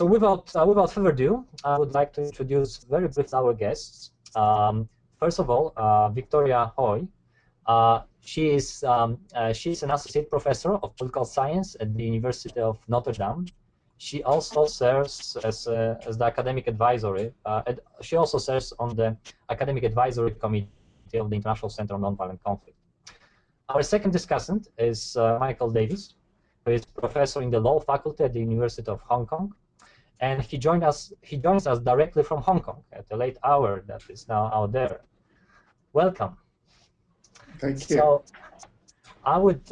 Without further ado, I would like to introduce very briefly our guests. First of all, Victoria Hoy. She's an associate professor of political science at the University of Notre Dame. She also serves as the academic advisory. She also serves on the academic advisory committee of the International Center on Nonviolent Conflict. Our second discussant is Michael Davis, who is professor in the law faculty at the University of Hong Kong, and he joins us directly from Hong Kong at a late hour that is now out there. Welcome. Thank you. So, I would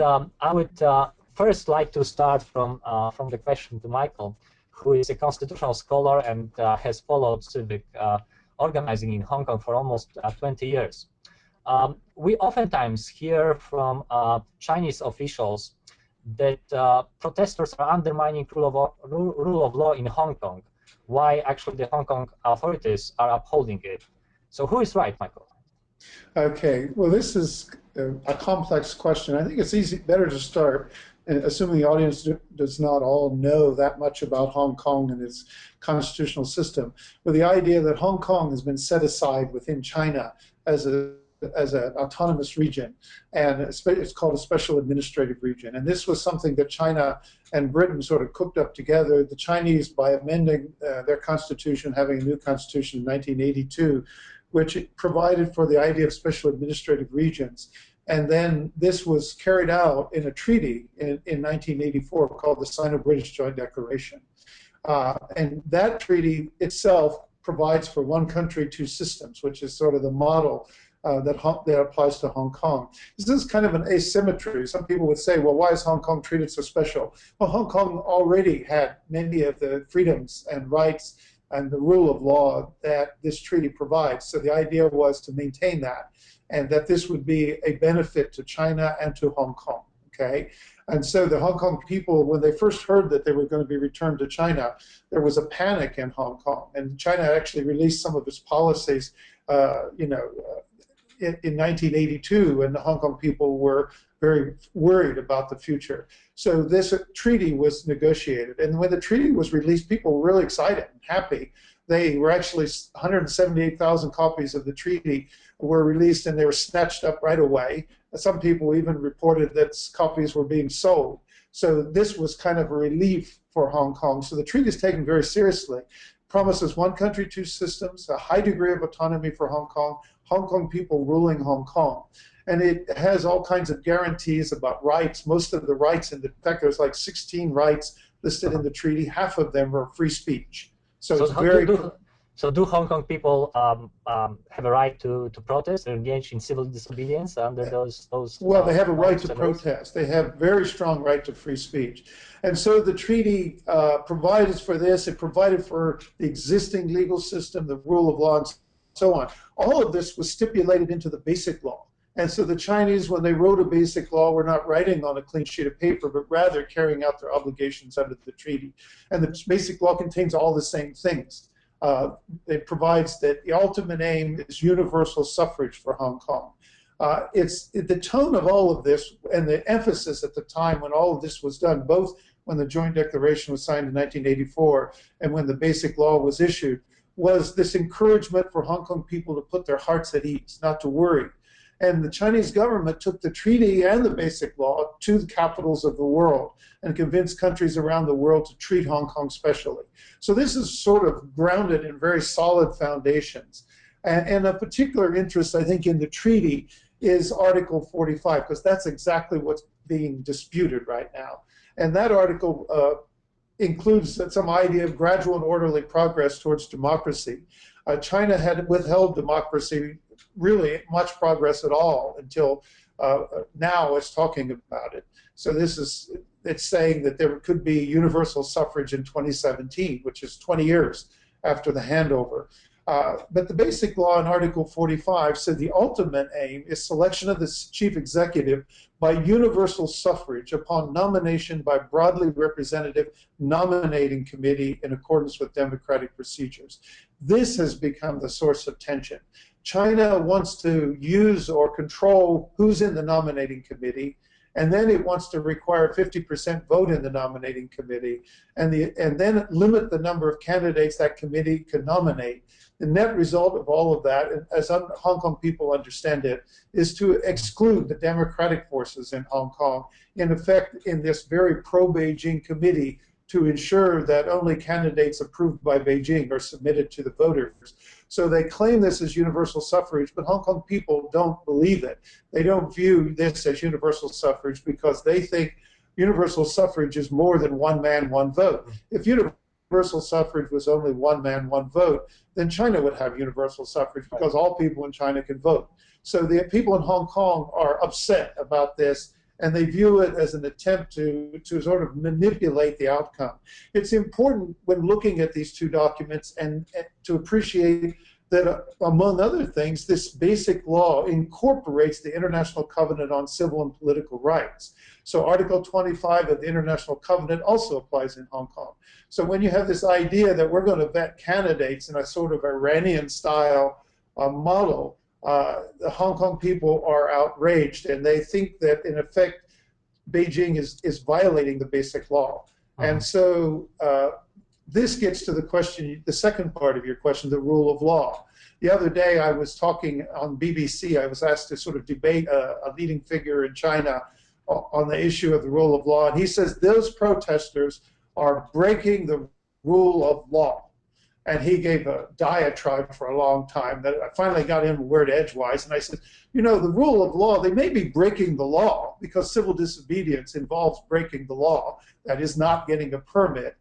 first like to start from the question to Michael, who is a constitutional scholar and has followed civic organizing in Hong Kong for almost 20 years. We oftentimes hear from Chinese officials that protesters are undermining rule of law in Hong Kong, why actually the Hong Kong authorities are upholding it. So who is right, Michael? Okay, well, this is a complex question. I think it's better to start, assuming the audience does not all know that much about Hong Kong and its constitutional system, with the idea that Hong Kong has been set aside within China as an autonomous region, and it's called a special administrative region. And this was something that China and Britain sort of cooked up together. The Chinese, by amending their constitution, having a new constitution in 1982, which provided for the idea of special administrative regions. And then this was carried out in a treaty in 1984 called the Sino-British Joint Declaration. And that treaty itself provides for one country, two systems, which is sort of the model that applies to Hong Kong. This is kind of an asymmetry. Some people would say, well, why is Hong Kong treated so special? Well, Hong Kong already had many of the freedoms and rights and the rule of law that this treaty provides. So the idea was to maintain that, and that this would be a benefit to China and to Hong Kong, okay? And so the Hong Kong people, when they first heard that they were going to be returned to China, there was a panic in Hong Kong. And China actually released some of its policies, in 1982, and the Hong Kong people were very worried about the future. So this treaty was negotiated, and when the treaty was released, people were really excited and happy. They were actually 178,000 copies of the treaty were released, and they were snatched up right away. Some people even reported that copies were being sold. So this was kind of a relief for Hong Kong. So the treaty is taken very seriously. Promises one country, two systems, a high degree of autonomy for Hong Kong people ruling Hong Kong. And it has all kinds of guarantees about rights. Most of the rights, in fact, there's like 16 rights listed in the treaty. Half of them are free speech. So it's very... So do Hong Kong people have a right to protest or engage in civil disobedience under those? Well, they have a right to protest. They have very strong right to free speech. And so the treaty provides for this. It provided for the existing legal system, the rule of law, and so on. All of this was stipulated into the Basic Law. And so the Chinese, when they wrote a Basic Law, were not writing on a clean sheet of paper, but rather carrying out their obligations under the treaty. And the Basic Law contains all the same things. It provides that the ultimate aim is universal suffrage for Hong Kong. The tone of all of this and the emphasis at the time when all of this was done, both when the Joint Declaration was signed in 1984 and when the Basic Law was issued, was this encouragement for Hong Kong people to put their hearts at ease, not to worry. And the Chinese government took the treaty and the Basic Law to the capitals of the world and convinced countries around the world to treat Hong Kong specially. So this is sort of grounded in very solid foundations. And a particular interest, I think, in the treaty is Article 45, because that's exactly what's being disputed right now. And that article includes some idea of gradual and orderly progress towards democracy. China had withheld democracy, really much progress at all, until now it's talking about it. So it's saying that there could be universal suffrage in 2017, which is 20 years after the handover. But the Basic Law in Article 45 said the ultimate aim is selection of the chief executive by universal suffrage upon nomination by broadly representative nominating committee in accordance with democratic procedures. This has become the source of tension. China wants to use or control who's in the nominating committee, and then it wants to require a 50% vote in the nominating committee, and then limit the number of candidates that committee can nominate. The net result of all of that, as Hong Kong people understand it, is to exclude the democratic forces in Hong Kong, in effect, in this very pro-Beijing committee, to ensure that only candidates approved by Beijing are submitted to the voters. So they claim this as universal suffrage, but Hong Kong people don't believe it. They don't view this as universal suffrage because they think universal suffrage is more than one man, one vote. If universal suffrage was only one man, one vote, then China would have universal suffrage because all people in China can vote. So the people in Hong Kong are upset about this, and they view it as an attempt to sort of manipulate the outcome. It's important when looking at these two documents and to appreciate that, among other things, this basic law incorporates the International Covenant on Civil and Political Rights. So Article 25 of the International Covenant also applies in Hong Kong. So when you have this idea that we're going to vet candidates in a sort of Iranian-style model, the Hong Kong people are outraged, and they think that, in effect, Beijing is violating the basic law. And so this gets to the question, the second part of your question, the rule of law. The other day I was talking on BBC. I was asked to sort of debate a leading figure in China on the issue of the rule of law, and he says those protesters are breaking the rule of law. And he gave a diatribe for a long time that I finally got in a word edgewise. And I said, you know, the rule of law, they may be breaking the law because civil disobedience involves breaking the law. That is not getting a permit.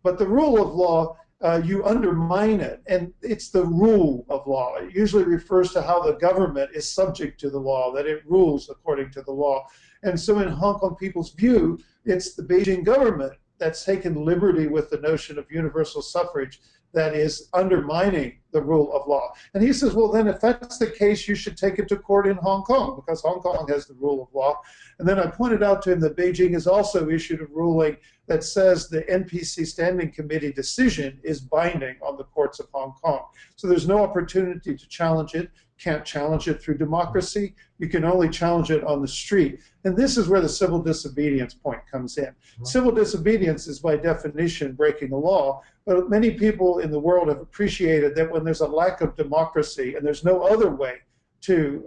But the rule of law, you undermine it. And it's the rule of law. It usually refers to how the government is subject to the law, that it rules according to the law. And so in Hong Kong people's view, it's the Beijing government that's taken liberty with the notion of universal suffrage that is undermining the rule of law. And he says, well, then if that's the case, you should take it to court in Hong Kong, because Hong Kong has the rule of law. And then I pointed out to him that Beijing has also issued a ruling that says the NPC Standing Committee decision is binding on the courts of Hong Kong. So there's no opportunity to challenge it. Can't challenge it through democracy. You can only challenge it on the street. And this is where the civil disobedience point comes in. Civil disobedience is by definition breaking the law, but many people in the world have appreciated that when there's a lack of democracy and there's no other way to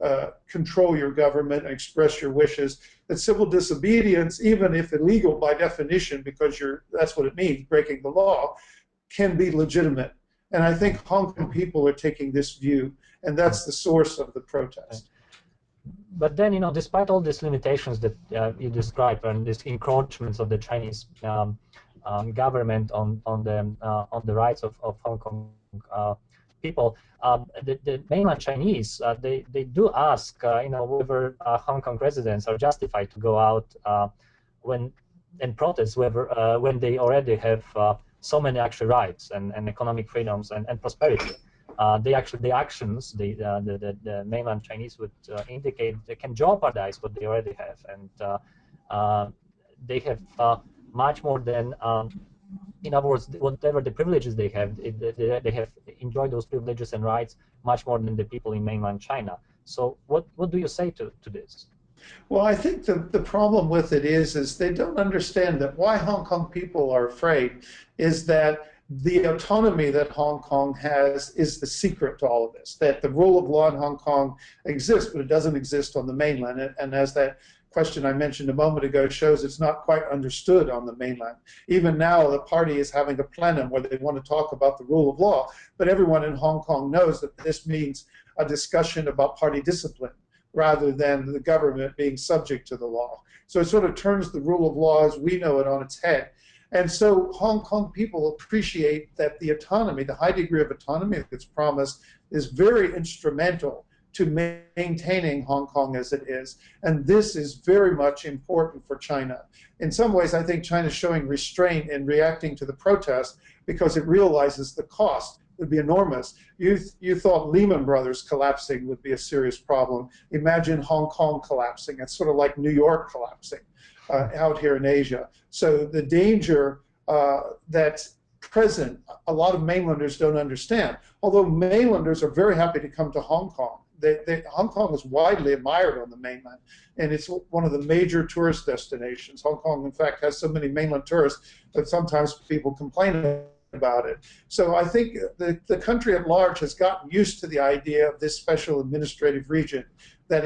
control your government and express your wishes, that civil disobedience, even if illegal by definition, because that's what it means, breaking the law, can be legitimate. And I think Hong Kong people are taking this view, and that's the source of the protest. But then, you know, despite all these limitations that you described and these encroachments of the Chinese government on the rights of Hong Kong people, the mainland Chinese they do ask, you know, whether Hong Kong residents are justified to go out and protest whether when they already have so many actual rights and economic freedoms and prosperity. The actions the mainland Chinese would indicate they can jeopardize what they already have, and they have much more than, in other words, whatever the privileges they have enjoyed those privileges and rights much more than the people in mainland China. So what do you say to this? Well, I think the problem with it is they don't understand that why Hong Kong people are afraid is that the autonomy that Hong Kong has is the secret to all of this, that the rule of law in Hong Kong exists, but it doesn't exist on the mainland. And as that question I mentioned a moment ago shows, it's not quite understood on the mainland. Even now, the party is having a plenum where they want to talk about the rule of law, but everyone in Hong Kong knows that this means a discussion about party discipline rather than the government being subject to the law. So it sort of turns the rule of law as we know it on its head. And so Hong Kong people appreciate that the autonomy, the high degree of autonomy that's promised, is very instrumental to maintaining Hong Kong as it is. And this is very much important for China. In some ways, I think China is showing restraint in reacting to the protest because it realizes the cost would be enormous. You thought Lehman Brothers collapsing would be a serious problem. Imagine Hong Kong collapsing. It's sort of like New York collapsing out here in Asia. So the danger that's present, a lot of mainlanders don't understand. Although mainlanders are very happy to come to Hong Kong Hong Kong is widely admired on the mainland, and it's one of the major tourist destinations. Hong Kong, in fact, has so many mainland tourists that sometimes people complain about it. So I think the country at large has gotten used to the idea of this special administrative region, that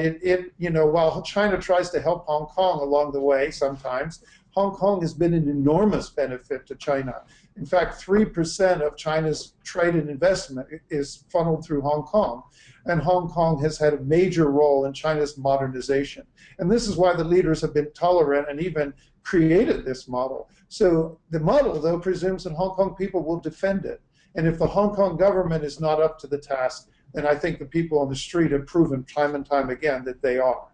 while China tries to help Hong Kong along the way sometimes, Hong Kong has been an enormous benefit to China. In fact, 3% of China's trade and investment is funneled through Hong Kong, and Hong Kong has had a major role in China's modernization. And this is why the leaders have been tolerant and even created this model. So the model, though, presumes that Hong Kong people will defend it. And if the Hong Kong government is not up to the task, then I think the people on the street have proven time and time again that they are.